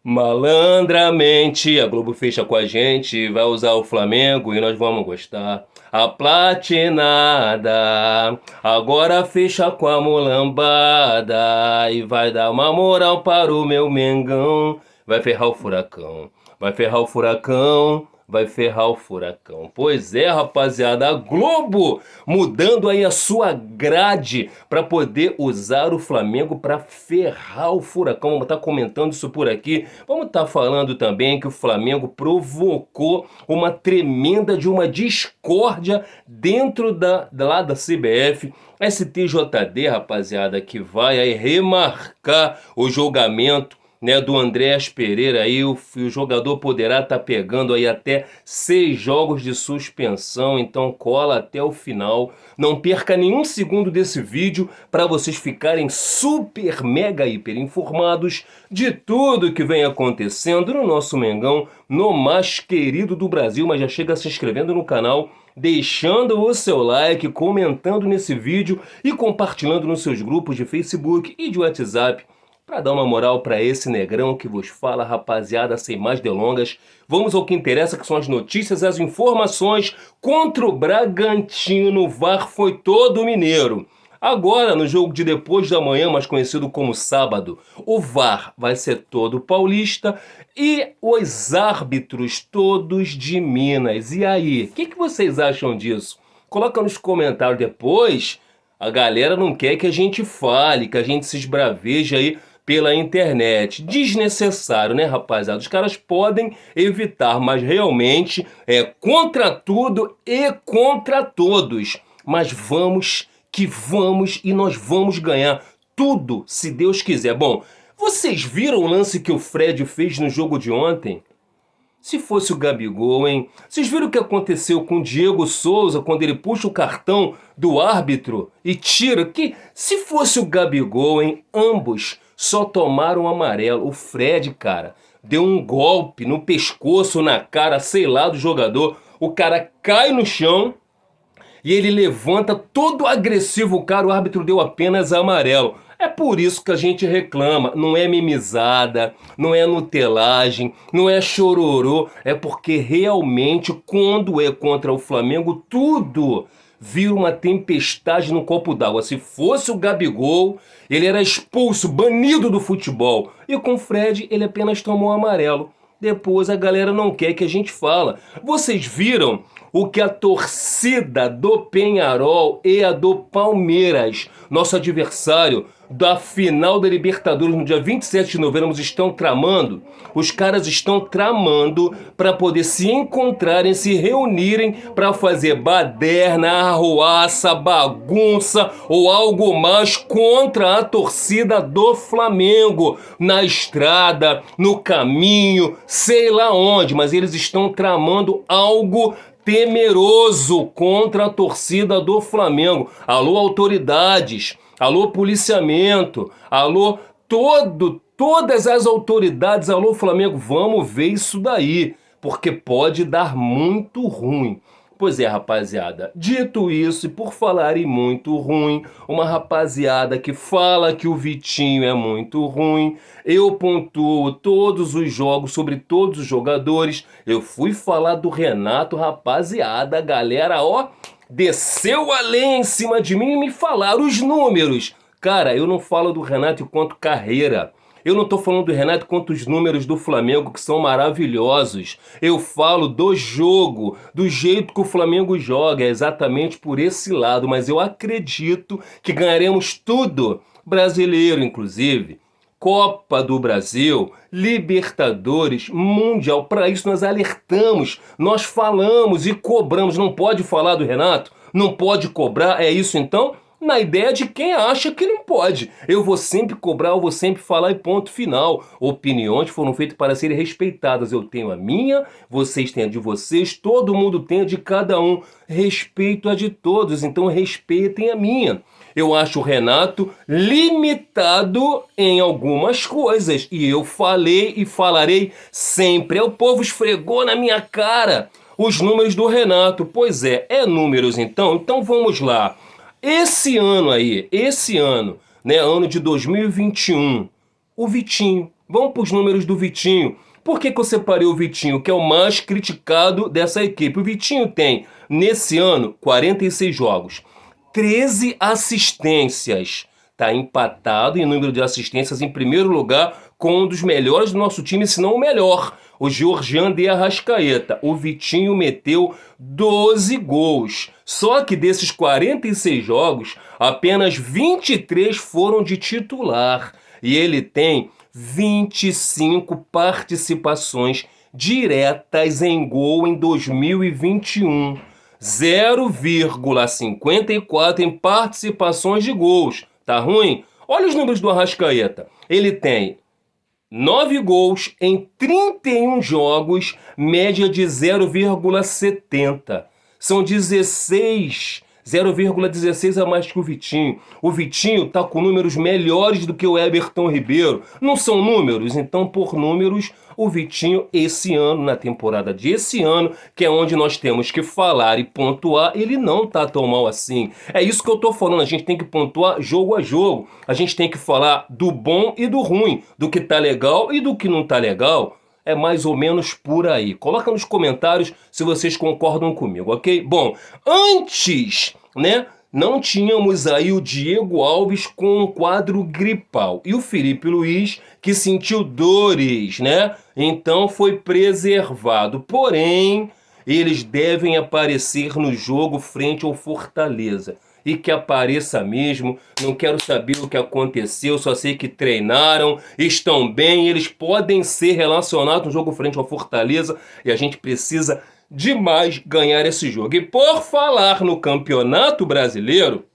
Malandramente, a Globo fecha com a gente, vai usar o Flamengo e nós vamos gostar. A platinada agora fecha com a mulambada e vai dar uma moral para o meu Mengão. Vai ferrar o furacão, vai ferrar o furacão, vai ferrar o furacão. Pois é, rapaziada, a Globo mudando aí a sua grade para poder usar o Flamengo para ferrar o furacão. Vamos estar comentando isso por aqui. Vamos estar falando também que o Flamengo provocou uma tremenda de uma discórdia dentro lá da CBF. STJD, rapaziada, que vai aí remarcar o julgamento, né, do Andréas Pereira aí, o jogador poderá estar pegando aí até 6 jogos de suspensão, então cola até o final. Não perca nenhum segundo desse vídeo para vocês ficarem super mega hiper informados de tudo que vem acontecendo no nosso Mengão, no mais querido do Brasil. Mas já chega se inscrevendo no canal, deixando o seu like, comentando nesse vídeo e compartilhando nos seus grupos de Facebook e de WhatsApp, para dar uma moral para esse negrão que vos fala, rapaziada. Sem mais delongas, vamos ao que interessa, que são as notícias, as informações. Contra o Bragantino, o VAR foi todo mineiro. Agora, no jogo de depois da manhã, mais conhecido como sábado, o VAR vai ser todo paulista e os árbitros todos de Minas. E aí, o que vocês acham disso? Coloca nos comentários depois. A galera não quer que a gente fale, que a gente se esbraveje aí pela internet. Desnecessário, né, rapaziada? Os caras podem evitar, mas realmente é contra tudo e contra todos. Mas vamos que vamos e nós vamos ganhar tudo, se Deus quiser. Bom, vocês viram o lance que o Fred fez no jogo de ontem? Se fosse o Gabigol, hein? Vocês viram o que aconteceu com o Diego Souza quando ele puxa o cartão do árbitro e tira? Que se fosse o Gabigol, hein? Ambos só tomaram amarelo. O Fred, cara, deu um golpe no pescoço, na cara, sei lá, do jogador. O cara cai no chão e ele levanta todo agressivo. Cara, o árbitro deu apenas amarelo. É por isso que a gente reclama. Não é mimizada, não é nutelagem, não é chororô. É porque realmente, quando é contra o Flamengo, tudo vira uma tempestade no copo d'água. Se fosse o Gabigol, ele era expulso, banido do futebol. E com o Fred, ele apenas tomou amarelo. Depois a galera não quer que a gente fala. Vocês viram o que a torcida do Peñarol e a do Palmeiras, nosso adversário da final da Libertadores no dia 27 de novembro, estão tramando? Os caras estão tramando para poder se encontrarem, se reunirem para fazer baderna, arruaça, bagunça ou algo mais contra a torcida do Flamengo, na estrada, no caminho, sei lá onde, mas eles estão tramando algo temeroso contra a torcida do Flamengo. Alô, autoridades, alô, policiamento, alô, todas as autoridades, alô, Flamengo, vamos ver isso daí, porque pode dar muito ruim. Pois é, rapaziada, dito isso, e por falar em muito ruim, uma rapaziada que fala que o Vitinho é muito ruim, eu pontuo todos os jogos sobre todos os jogadores. Eu fui falar do Renato, rapaziada, a galera, ó, desceu além em cima de mim e me falaram os números. Cara, eu não falo do Renato enquanto carreira. Eu não estou falando do Renato quanto os números do Flamengo, que são maravilhosos. Eu falo do jogo, do jeito que o Flamengo joga, é exatamente por esse lado. Mas eu acredito que ganharemos tudo, brasileiro inclusive, Copa do Brasil, Libertadores, Mundial. Para isso nós alertamos, nós falamos e cobramos. Não pode falar do Renato? Não pode cobrar? É isso então? Na ideia de quem acha que não pode. Eu vou sempre cobrar, eu vou sempre falar e ponto final. Opiniões foram feitas para serem respeitadas. Eu tenho a minha, vocês têm a de vocês, todo mundo tem a de cada um. Respeito a de todos, então respeitem a minha. Eu acho o Renato limitado em algumas coisas. E eu falei e falarei sempre. O povo esfregou na minha cara os números do Renato. Pois é números então? Então vamos lá. Esse ano, né, ano de 2021, o Vitinho Vamos para os números do Vitinho. Por que eu separei o Vitinho, que é o mais criticado dessa equipe? O Vitinho tem, nesse ano, 46 jogos, 13 assistências. Está empatado em número de assistências em primeiro lugar com um dos melhores do nosso time, se não o melhor, o Georgian de Arrascaeta. O Vitinho meteu 12 gols. Só que desses 46 jogos, apenas 23 foram de titular. E ele tem 25 participações diretas em gol em 2021. 0,54 em participações de gols. Tá ruim? Olha os números do Arrascaeta. Ele tem 9 gols em 31 jogos, média de 0,70. São 0,16 a mais que o Vitinho. O Vitinho tá com números melhores do que o Everton Ribeiro. Não são números? Então, por números, o Vitinho, esse ano, na temporada de esse ano, que é onde nós temos que falar e pontuar, ele não tá tão mal assim. É isso que eu tô falando, a gente tem que pontuar jogo a jogo. A gente tem que falar do bom e do ruim, do que tá legal e do que não tá legal. É mais ou menos por aí. Coloca nos comentários se vocês concordam comigo, ok? Bom, antes, né, não tínhamos aí o Diego Alves com um quadro gripal. E o Felipe Luiz, que sentiu dores, né? Então foi preservado. Porém, eles devem aparecer no jogo frente ao Fortaleza. E que apareça mesmo, não quero saber o que aconteceu, só sei que treinaram, estão bem, eles podem ser relacionados no jogo frente ao Fortaleza e a gente precisa demais ganhar esse jogo. E por falar no Campeonato Brasileiro,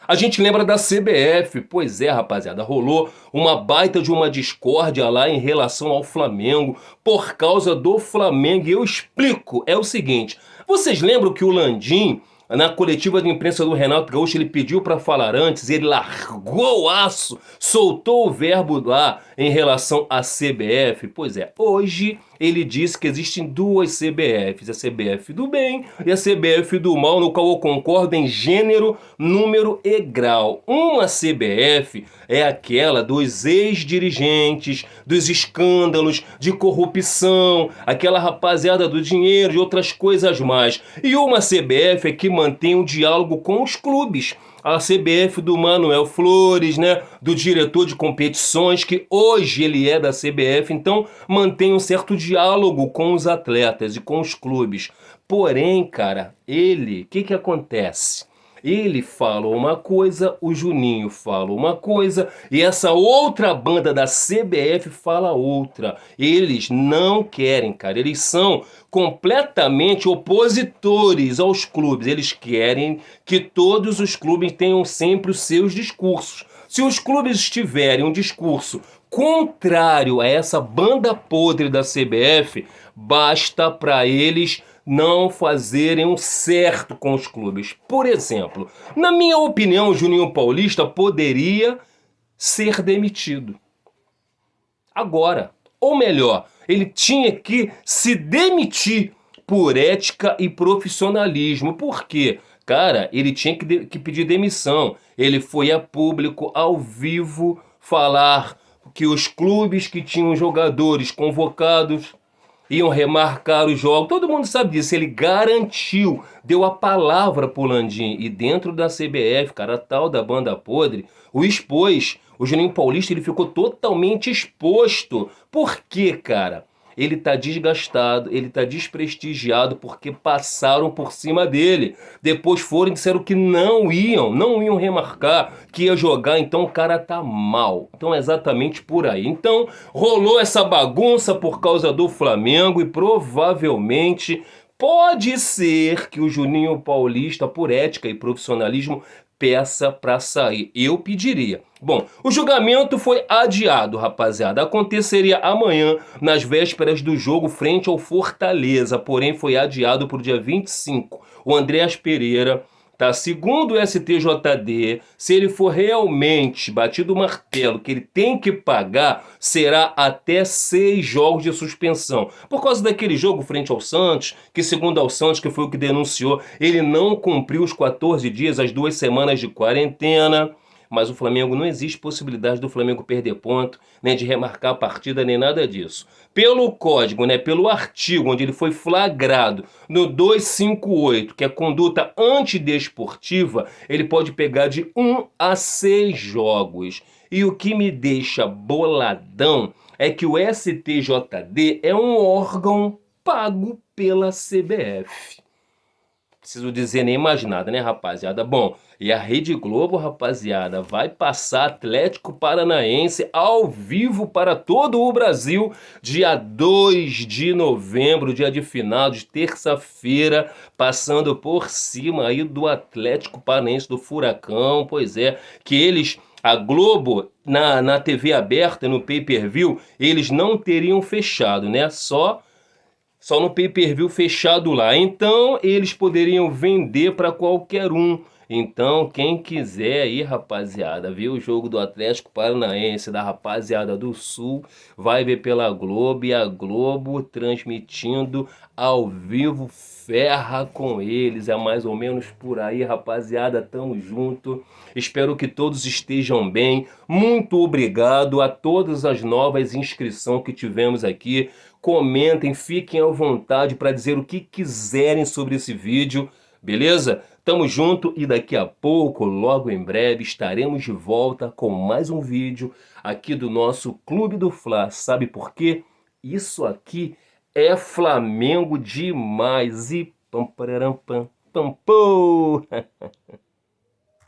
a gente lembra da CBF. Pois é, rapaziada, rolou uma baita de uma discórdia lá em relação ao Flamengo, por causa do Flamengo. E eu explico, é o seguinte, vocês lembram que o Landim, na coletiva de imprensa do Renato Gaúcho, ele pediu para falar antes, ele largou o aço, soltou o verbo lá em relação à CBF. Pois é, hoje ele disse que existem duas CBFs, a CBF do bem e a CBF do mal, no qual eu concordo em gênero, número e grau. Uma CBF é aquela dos ex-dirigentes, dos escândalos de corrupção, aquela rapaziada do dinheiro e outras coisas mais. E uma CBF é que mantém um diálogo com os clubes. A CBF do Manuel Flores, né, do diretor de competições, que hoje ele é da CBF, então mantém um certo diálogo com os atletas e com os clubes. Porém, cara, o que acontece? Ele fala uma coisa, o Juninho fala uma coisa e essa outra banda da CBF fala outra. Eles não querem, cara. Eles são completamente opositores aos clubes. Eles querem que todos os clubes tenham sempre os seus discursos. Se os clubes tiverem um discurso contrário a essa banda podre da CBF, basta para eles não fazerem um certo com os clubes. Por exemplo, na minha opinião, o Juninho Paulista poderia ser demitido agora. Ou melhor, ele tinha que se demitir por ética e profissionalismo. Por quê? Cara, ele tinha que pedir demissão. Ele foi a público, ao vivo, falar que os clubes que tinham jogadores convocados iam remarcar o jogo. Todo mundo sabe disso. Ele garantiu, deu a palavra pro Landim. E dentro da CBF, cara, a tal da banda podre, o expôs. O Juninho Paulista, ele ficou totalmente exposto. Por quê, cara? Ele tá desgastado, ele tá desprestigiado porque passaram por cima dele. Depois foram e disseram que não iam remarcar, que ia jogar, então o cara tá mal. Então é exatamente por aí. Então rolou essa bagunça por causa do Flamengo e provavelmente pode ser que o Juninho Paulista, por ética e profissionalismo, peça para sair. Eu pediria. Bom, o julgamento foi adiado, rapaziada. Aconteceria amanhã, nas vésperas do jogo frente ao Fortaleza, porém foi adiado para o dia 25. O Andréas Pereira, tá? Segundo o STJD, se ele for realmente batido o martelo que ele tem que pagar, será até 6 jogos de suspensão. Por causa daquele jogo frente ao Santos, que segundo ao Santos, que foi o que denunciou, ele não cumpriu os 14 dias, as 2 semanas de quarentena. mas o Flamengo não existe possibilidade do Flamengo perder ponto, nem de remarcar a partida, nem nada disso. Pelo código, né, pelo artigo onde ele foi flagrado, no 258, que é conduta antidesportiva, ele pode pegar de 1 a 6 jogos. E o que me deixa boladão é que o STJD é um órgão pago pela CBF. Preciso dizer nem mais nada, né, rapaziada? Bom, e a Rede Globo, rapaziada, vai passar Atlético Paranaense ao vivo para todo o Brasil, dia 2 de novembro, dia de final, de terça-feira, passando por cima aí do Atlético Paranaense, do Furacão. Pois é, que eles... A Globo, na TV aberta, no pay-per-view, eles não teriam fechado, né? Só no pay-per-view fechado lá. Então, eles poderiam vender para qualquer um. Então, quem quiser aí, rapaziada, ver o jogo do Atlético Paranaense, da rapaziada do Sul, vai ver pela Globo, e a Globo transmitindo ao vivo, ferra com eles. É mais ou menos por aí, rapaziada, tamo junto. Espero que todos estejam bem. Muito obrigado a todas as novas inscrições que tivemos aqui. Comentem, fiquem à vontade para dizer o que quiserem sobre esse vídeo, beleza? Tamo junto e daqui a pouco, logo em breve, estaremos de volta com mais um vídeo aqui do nosso Clube do Fla. Sabe por quê? Isso aqui é Flamengo demais. E pam, pararam, pam, pam, pô.